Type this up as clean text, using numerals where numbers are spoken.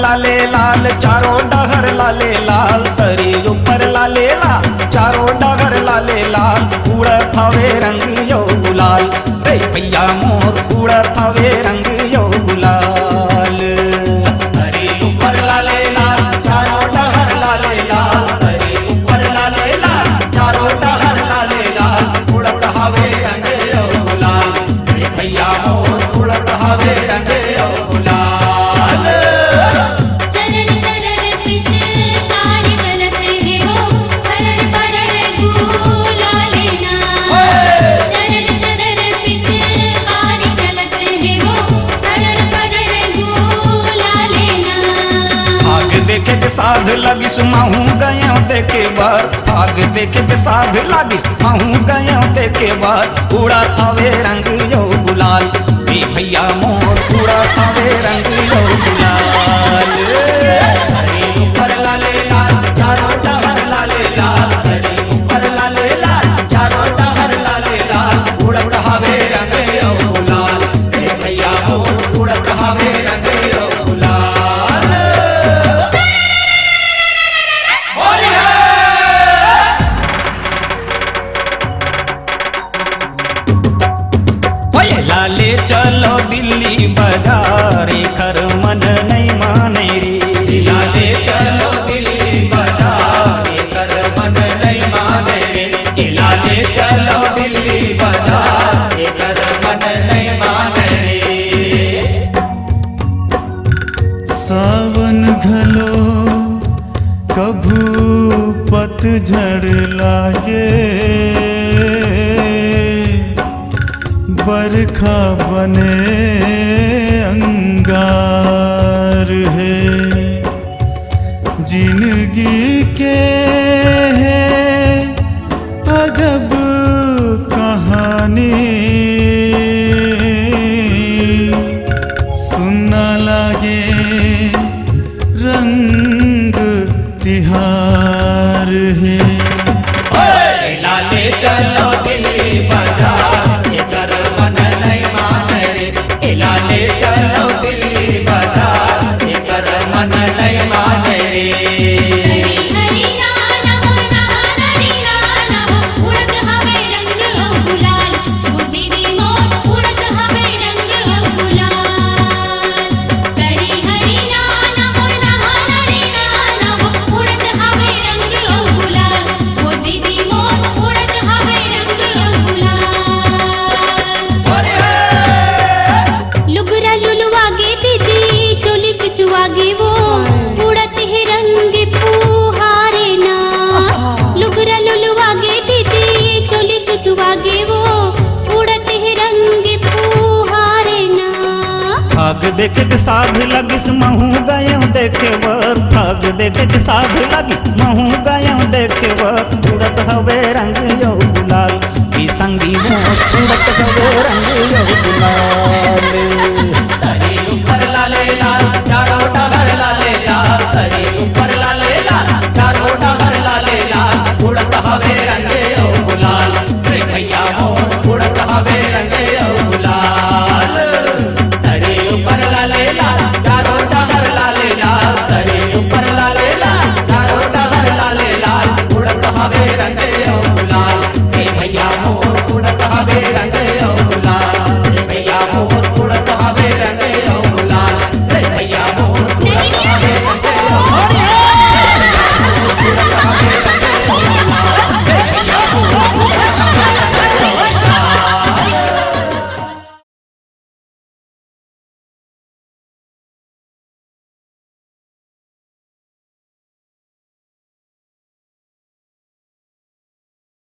लाले लाल चारों डगर लाले लाल तरी ऊपर लाले लाल चारों डगर लाले लाल उड़त हवे रंग यो गुलाल रे भैया मोर उड़त हवे रंग यो गुलाल तरी ऊपर लाले लाल चारों डगर लाले लाल तरी ऊपर लाले लाल चारों डगर लाले लाल उड़त हवे रंग यो गुलाल रे भैया मोर उड़त हवे रंग यो गुलाल देखे के साध लगिस महू गयो देखे बार आग देखे के साध लगिस महू गयो देखे बार उड़ा थावे रंग यो गुलाल बे भैया मोर उड़ा थावे रंग यो गुलाल तरी ऊपर लाले लाल चारों डगर लाले लाल तरी ऊपर लाले लाल चारों डगर लाले लाल उड़त हवे रंग यो गुलाल बे भैया मोर उड़त हवे रंग यो गुलाल लाले चलो दिल्ली बाजारे कर मन नहीं माने रे लाले चलो दिल्ली बाजारे कर मन नहीं माने रे लाले चलो दिल्ली बाजारे कर मन नहीं माने रे सावन घलो कभू पतझड़ लागे बरखा बने अंगार है जिंदगी के है अजब कहानी सुनना लागे रंग तिहार है लाले चलो दिल्ली बाजार लाले चलो दिल्ली बाजार कर मन नहीं माने रे चुचुआगे वो उड़त है रंग फुहारे ना लुगरा लुलवागे दीदी चोली चुचुआगे वो उड़त है रंग फुहारे ना भाग देखे के साध लगिस महू गयो देखे वर भाग देखे के साध लगिस महू गयो देखे वर उड़त हवे रंग यो गुलाल की संगी मोर उड़त हवे रंग यो गुलाल